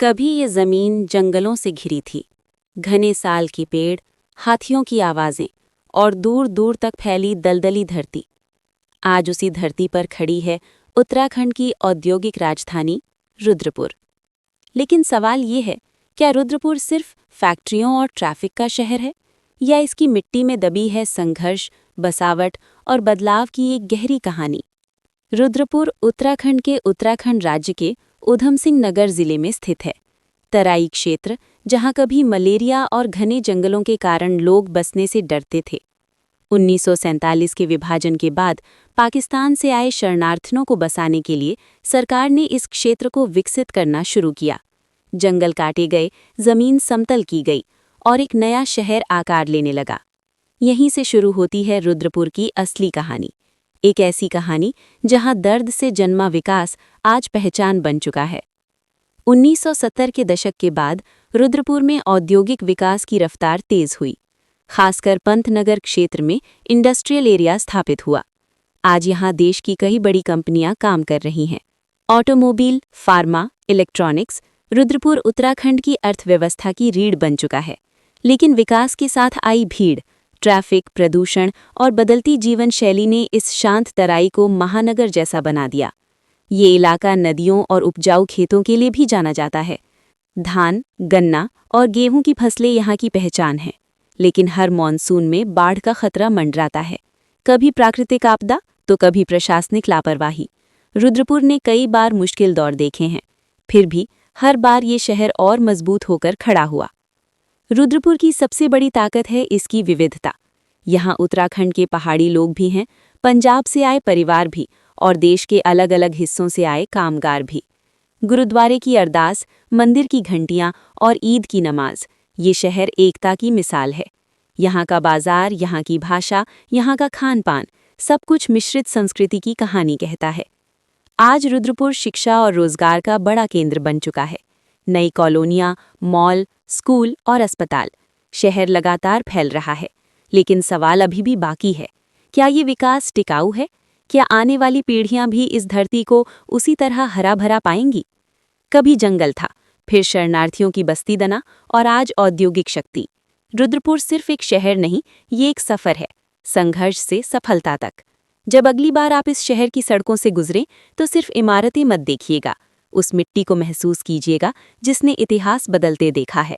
कभी ये जमीन जंगलों से घिरी थी। घने साल के पेड़, हाथियों की आवाजें और दूर दूर तक फैली दलदली धरती। आज उसी धरती पर खड़ी है उत्तराखंड की औद्योगिक राजधानी रुद्रपुर। लेकिन सवाल ये है, क्या रुद्रपुर सिर्फ फैक्ट्रियों और ट्रैफिक का शहर है, या इसकी मिट्टी में दबी है संघर्ष, बसावट और बदलाव की एक गहरी कहानी। रुद्रपुर उत्तराखंड के उत्तराखंड राज्य के ऊधम सिंह नगर जिले में स्थित है। तराई क्षेत्र, जहां कभी मलेरिया और घने जंगलों के कारण लोग बसने से डरते थे। 1947 के विभाजन के बाद पाकिस्तान से आए शरणार्थियों को बसाने के लिए सरकार ने इस क्षेत्र को विकसित करना शुरू किया। जंगल काटे गए, जमीन समतल की गई और एक नया शहर आकार लेने लगा। यहीं से शुरू होती है रुद्रपुर की असली कहानी। एक ऐसी कहानी जहां दर्द से जन्मा विकास आज पहचान बन चुका है। 1970 के दशक के बाद रुद्रपुर में औद्योगिक विकास की रफ्तार तेज हुई। खासकर पंतनगर क्षेत्र में इंडस्ट्रियल एरिया स्थापित हुआ। आज यहां देश की कई बड़ी कंपनियां काम कर रही हैं। Automobile, pharma, electronics, Rudrapur Uttarakhand की अर्थव्यवस्था की रीढ़ बन चुका है। लेकिन विकास के साथ आई भीड़, ट्रैफिक, प्रदूषण और बदलती जीवन शैली ने इस शांत तराई को महानगर जैसा बना दिया। ये इलाका नदियों और उपजाऊ खेतों के लिए भी जाना जाता है। धान, गन्ना और गेहूं की फसलें यहाँ की पहचान हैं। लेकिन हर मॉनसून में बाढ़ का खतरा मंडराता है। कभी प्राकृतिक आपदा तो कभी प्रशासनिक लापरवाही। रुद्रपुर ने कई बार मुश्किल दौर देखे हैं, फिर भी हर बार ये शहर और मजबूत होकर खड़ा हुआ। रुद्रपुर की सबसे बड़ी ताकत है इसकी विविधता। यहाँ उत्तराखंड के पहाड़ी लोग भी हैं, पंजाब से आए परिवार भी और देश के अलग अलग हिस्सों से आए कामगार भी। गुरुद्वारे की अरदास, मंदिर की घंटियां और ईद की नमाज, ये शहर एकता की मिसाल है। यहाँ का बाजार, यहाँ की भाषा, यहाँ का खान पान, सब कुछ मिश्रित संस्कृति की कहानी कहता है। आज रुद्रपुर शिक्षा और रोजगार का बड़ा केंद्र बन चुका है। नई कॉलोनियाँ, मॉल, स्कूल और अस्पताल, शहर लगातार फैल रहा है। लेकिन सवाल अभी भी बाकी है, क्या ये विकास टिकाऊ है? क्या आने वाली पीढ़ियां भी इस धरती को उसी तरह हरा भरा पाएंगी? कभी जंगल था, फिर शरणार्थियों की बस्ती दना और आज औद्योगिक शक्ति। रुद्रपुर सिर्फ एक शहर नहीं, ये एक सफर है, संघर्ष से सफलता तक। जब अगली बार आप इस शहर की सड़कों से गुजरें तो सिर्फ इमारतें मत देखिएगा, उस मिट्टी को महसूस कीजिएगा जिसने इतिहास बदलते देखा है।